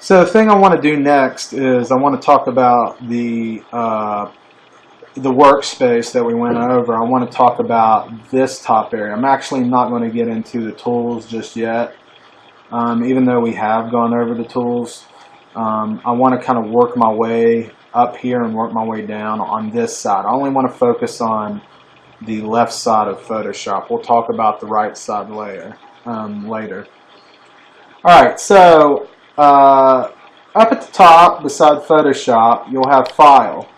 So the thing I want to do next is I want to talk about the workspace that we went over. I want to talk about this top area. I'm actually not going to get into the tools just yet, even though we have gone over the tools. I want to kind of work my way up here and work my way down on this side. I only want to focus on the left side of Photoshop. We'll talk about the right side later. Alright, so up at the top beside Photoshop you'll have File.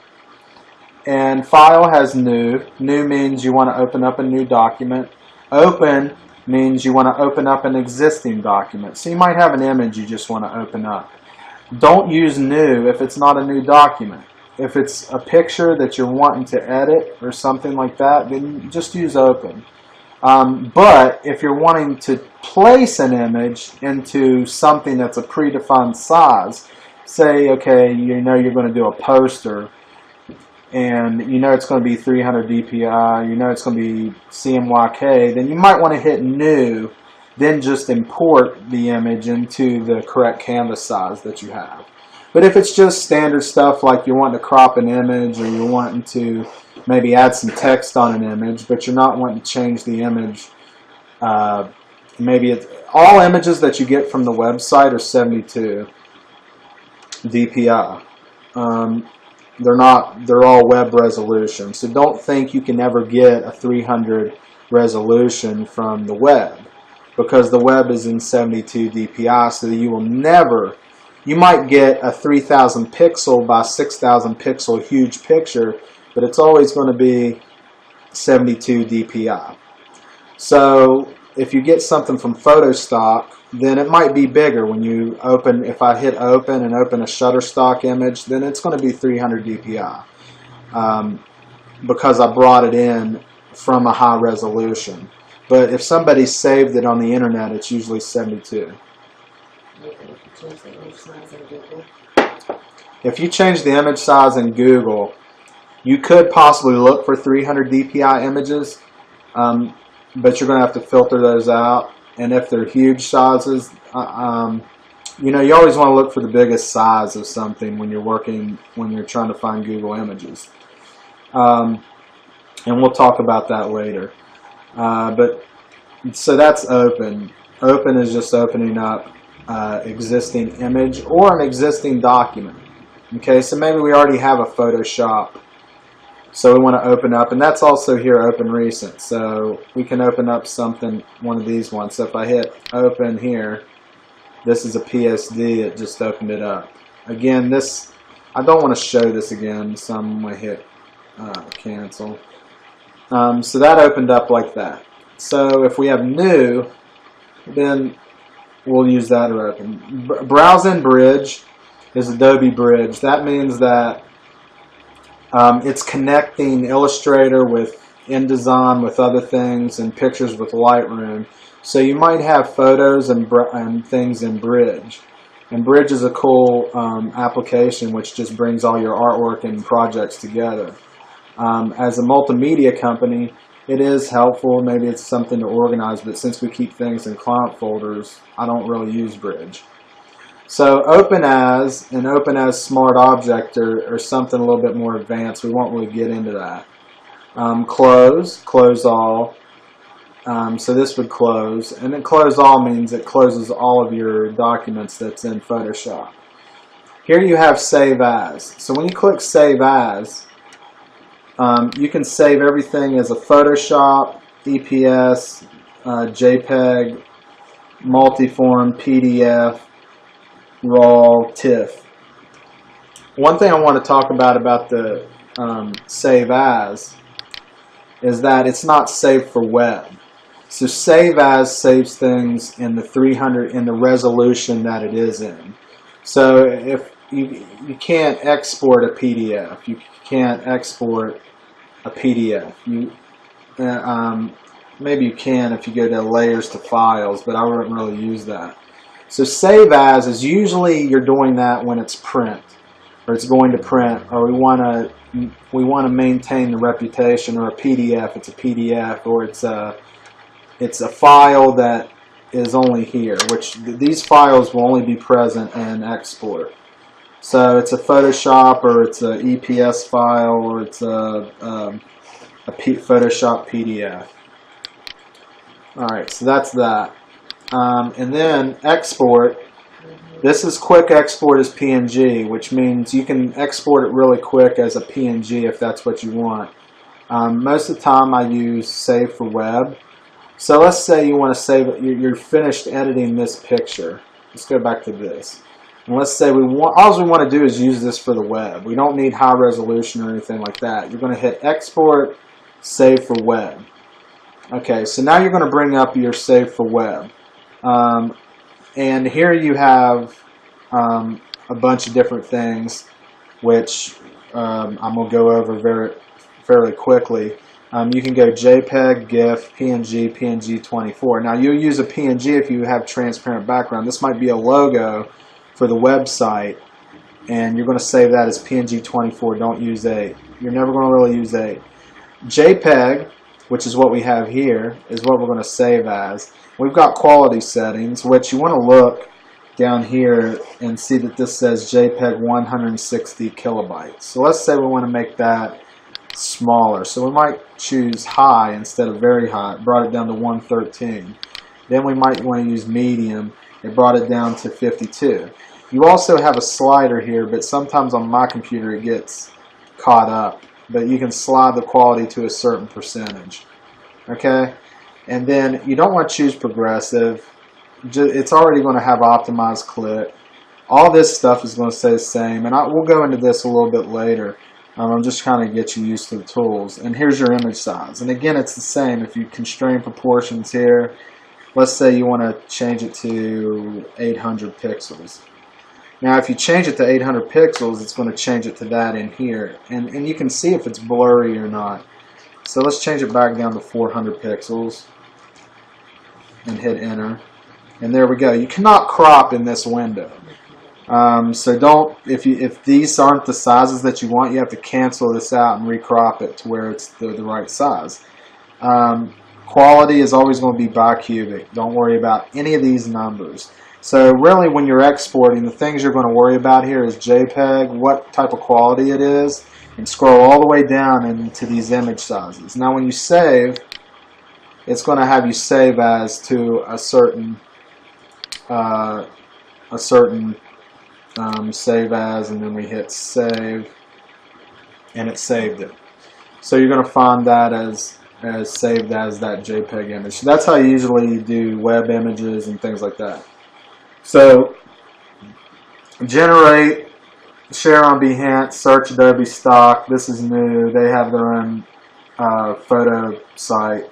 And File has New. New means you want to open up a new document. Open means you want to open up an existing document. So you might have an image you just want to open up. Don't use New if it's not a new document. If it's a picture that you're wanting to edit or something like that, then just use Open. But if you're wanting to place an image into something that's a predefined size, say, okay, you know you're going to do a poster, and you know it's going to be 300 dpi, you know it's going to be CMYK, then you might want to hit New, then just import the image into the correct canvas size that you have. But if it's just standard stuff like you're wanting to crop an image or you're wanting to maybe add some text on an image, but you're not wanting to change the image, maybe it's, all images that you get from the website are 72 dpi. They're all web resolution, so don't think you can ever get a 300 resolution from the web, because the web is in 72 dpi, so that you will never, you might get a 3000 pixel by 6000 pixel huge picture, but it's always going to be 72 dpi. So if you get something from Photostock, then it might be bigger when you open. If I hit Open and open a Shutterstock image, then it's going to be 300 dpi because I brought it in from a high resolution. But if somebody saved it on the internet, it's usually 72. If you change the image size in Google, you could possibly look for 300 dpi images, but you're going to have to filter those out. And if they're huge sizes, you know, you always want to look for the biggest size of something when you're trying to find Google Images. And we'll talk about that later. But so that's Open. Open is just opening up existing image or an existing document. Okay, so maybe we already have a Photoshop, so we want to open up, and that's also here Open Recent. So we can open up something, one of these ones. So if I hit Open here, this is a PSD. It just opened it up. Again, this, I don't want to show this again, so I'm going to hit Cancel. So that opened up like that. So if we have New, then we'll use that to open. Browse in Bridge is Adobe Bridge. That means that it's connecting Illustrator with InDesign with other things and pictures with Lightroom. So you might have photos and things in Bridge. And Bridge is a cool application which just brings all your artwork and projects together. As a multimedia company, it is helpful. Maybe it's something to organize, but since we keep things in client folders, I don't really use Bridge. So Open As and Open As Smart Object are something a little bit more advanced. We won't really get into that. Close all. So this would close. And then Close All means it closes all of your documents that's in Photoshop. Here you have Save As. So when you click Save As, you can save everything as a Photoshop, EPS, JPEG, multiform, PDF, RAW, TIFF. One thing I want to talk about the Save As is that it's not saved for web. So Save As saves things in the 300 in the resolution that it is in. So if you can't export a PDF, you can't export a PDF. Maybe you can if you go to Layers to Files, but I wouldn't really use that. So Save As is usually you're doing that when it's print, or it's going to print, or we want to maintain the reputation, or a PDF. It's a PDF, or it's a file that is only here, which these files will only be present in export. So it's a Photoshop, or it's an EPS file, or it's a Photoshop PDF. Alright, so that's that. And then export. This is quick export as PNG, which means you can export it really quick as a PNG if that's what you want. Most of the time I use save for web. So let's say you want to save it, you're finished editing this picture. Let's go back to this. And let's say all we want to do is use this for the web. We don't need high resolution or anything like that. You're going to hit export, save for web. Okay, so now you're going to bring up your save for web. And here you have a bunch of different things, which I'm going to go over fairly quickly. You can go JPEG, GIF, PNG, PNG24. Now you'll use a PNG if you have transparent background. This might be a logo for the website, and you're going to save that as PNG24. Don't use 8. You're never going to really use 8. JPEG, which is what we have here, is what we're going to save as. We've got quality settings, which you want to look down here and see that this says JPEG 160 kilobytes. So let's say we want to make that smaller. So we might choose high instead of very high. It brought it down to 113. Then we might want to use medium. It brought it down to 52. You also have a slider here, but sometimes on my computer it gets caught up. But you can slide the quality to a certain percentage. Okay? And then you don't want to choose progressive. It's already going to have optimized click. All this stuff is going to stay the same. And we'll go into this a little bit later. I'm just trying to get you used to the tools. And here's your image size. And again, it's the same. If you constrain proportions here, let's say you want to change it to 800 pixels. Now, if you change it to 800 pixels, it's going to change it to that in here. And you can see if it's blurry or not. So let's change it back down to 400 pixels and hit enter. And there we go. You cannot crop in this window. So don't, if these aren't the sizes that you want, you have to cancel this out and recrop it to where it's the right size. Quality is always going to be bicubic. Don't worry about any of these numbers. So really when you're exporting, the things you're going to worry about here is JPEG, what type of quality it is, and scroll all the way down into these image sizes. Now when you save, it's going to have you save as to a certain save as, and then we hit save, and it saved it. So you're going to find that as saved as that JPEG image. So that's how you usually do web images and things like that. So generate, share on Behance, search Adobe Stock. This is new. They have their own photo site.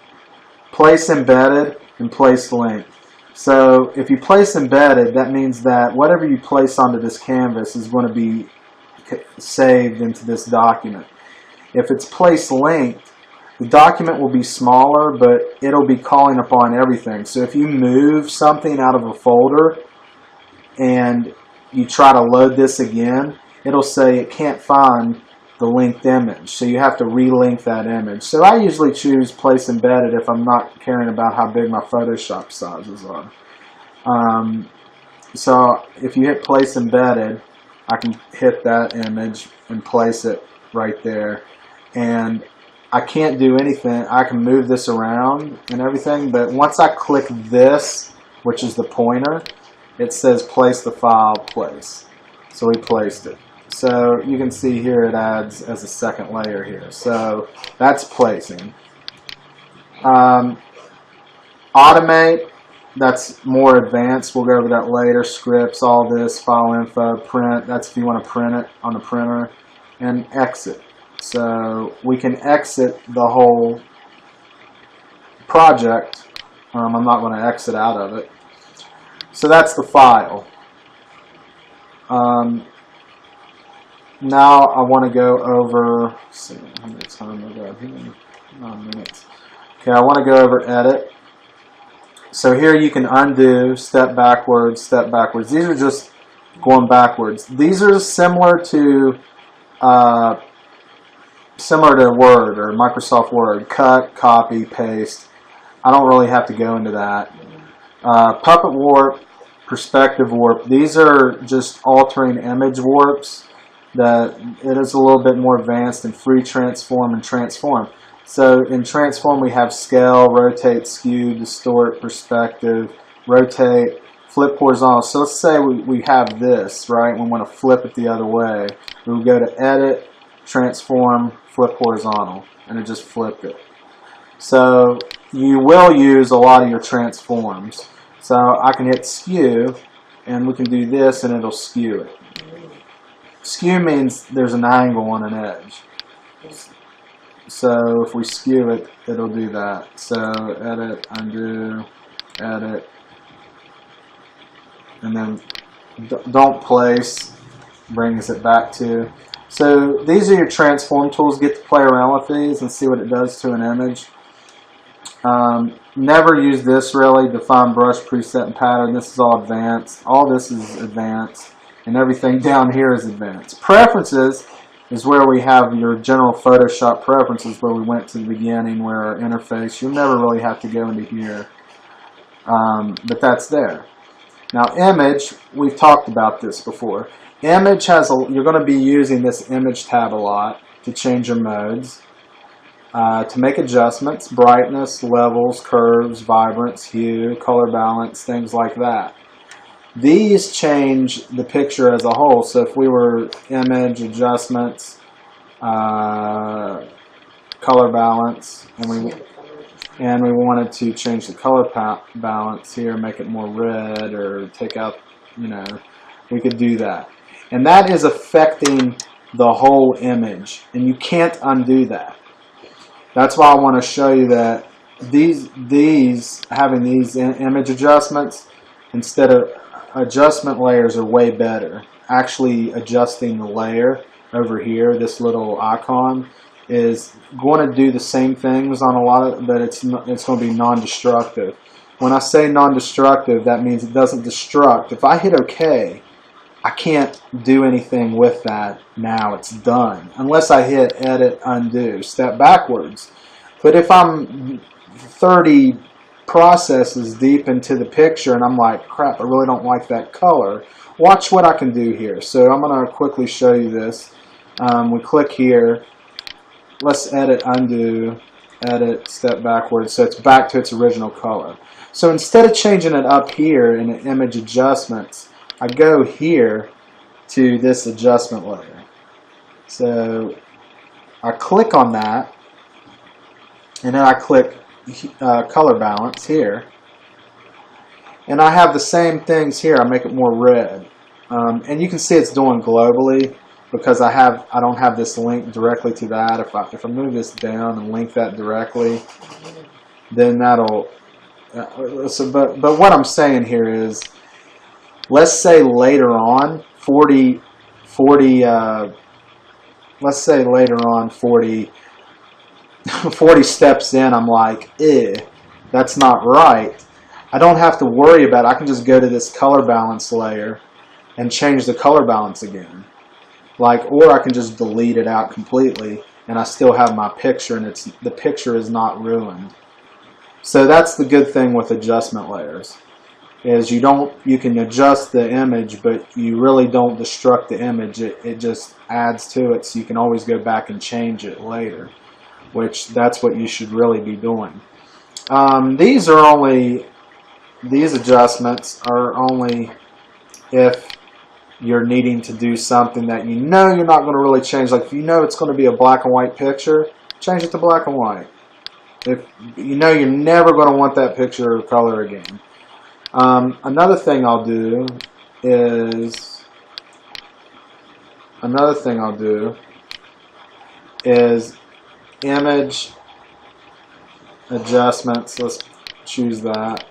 Place embedded and place link. So if you place embedded, that means that whatever you place onto this canvas is going to be saved into this document. If it's place linked, the document will be smaller, but it'll be calling upon everything. So if you move something out of a folder and you try to load this again, it'll say it can't find the linked image. So you have to relink that image. So I usually choose place embedded if I'm not caring about how big my Photoshop sizes are. So if you hit place embedded, I can hit that image and place it right there. And I can't do anything. I can move this around and everything, but once I click this, which is the pointer, it says place the file place. So we placed it. So you can see here it adds as a second layer here. So that's placing. Automate, that's more advanced. We'll go over that later. Scripts, all this, file info, print. That's if you want to print it on the printer. And exit. So we can exit the whole project. I'm not going to exit out of it. So that's the file. Now I want to go over, let's see, how much time we got here? 9 minutes. Okay, I want to go over edit. So here you can undo, step backwards, step backwards. These are just going backwards. These are similar to Word or Microsoft Word. Cut, copy, paste. I don't really have to go into that. Puppet warp, perspective warp. These are just altering image warps. That it is a little bit more advanced than free transform and transform. So in transform we have scale, rotate, skew, distort, perspective, rotate, flip horizontal. So let's say we have this, right? We want to flip it the other way. We would go to edit, transform, flip horizontal, and it just flipped it. So you will use a lot of your transforms. So I can hit skew, and we can do this, and it'll skew it. Skew means there's an angle on an edge. So if we skew it, it'll do that. So edit, undo, edit, and then don't place, brings it back to. So these are your transform tools. Get to play around with these and see what it does to an image. Never use this really. Define brush, preset, and pattern. This is all advanced. All this is advanced. And everything down here is advanced. Preferences is where we have your general Photoshop preferences, where we went to the beginning, where our interface. You'll never really have to go into here. But that's there. Now image, we've talked about this before. Image has you're going to be using this image tab a lot to change your modes, to make adjustments, brightness, levels, curves, vibrance, hue, color balance, things like that. These change the picture as a whole. So if we were image, adjustments, color balance, and we wanted to change the color balance here, make it more red, or take out, we could do that. And that is affecting the whole image, and you can't undo that. That's why I want to show you that having these image adjustments instead of adjustment layers are way better. Actually adjusting the layer over here, this little icon, is going to do the same things on a lot of, but it's going to be non-destructive. When I say non-destructive, that means it doesn't destruct. If I hit OK, I can't do anything with that now. It's done. Unless I hit edit, undo, step backwards. But if I'm 30 processes deep into the picture and I'm like, crap, I really don't like that color, watch what I can do here. So I'm going to quickly show you this. We click here. Let's edit, undo, edit, step backwards. So it's back to its original color. So instead of changing it up here in the image adjustments, I go here to this adjustment layer. So I click on that, and then I click color balance here, and I have the same things here. I make it more red, and you can see it's doing globally because I don't have this link directly to that. If I move this down and link that directly, then that'll. But what I'm saying here is, let's say later on, 40 steps in, I'm like, that's not right. I don't have to worry about it. I can just go to this color balance layer and change the color balance again. Or I can just delete it out completely and I still have my picture, and the picture is not ruined. So that's the good thing with adjustment layers. Is you can adjust the image, but you really don't destruct the image. It just adds to it, so you can always go back and change it later, which that's what you should really be doing. These adjustments are only if you're needing to do something that you're not going to really change. Like if it's going to be a black and white picture, change it to black and white. If you're never going to want that picture of color again. Another thing I'll do is image adjustments. Let's choose that.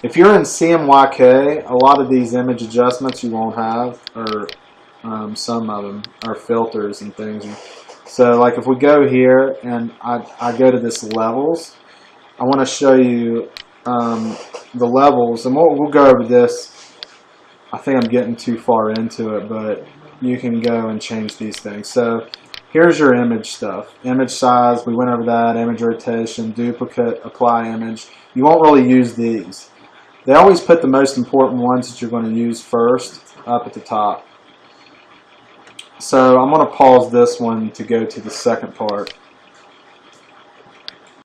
If you're in CMYK, a lot of these image adjustments you won't have, or some of them are filters and things. So like if we go here and I go to this levels, I want to show you the levels, and we'll go over this. I think I'm getting too far into it, but you can go and change these things. So here's your image stuff. Image size, we went over that. Image rotation, duplicate, apply image. You won't really use these. They always put the most important ones that you're going to use first up at the top. So I'm going to pause this one to go to the second part.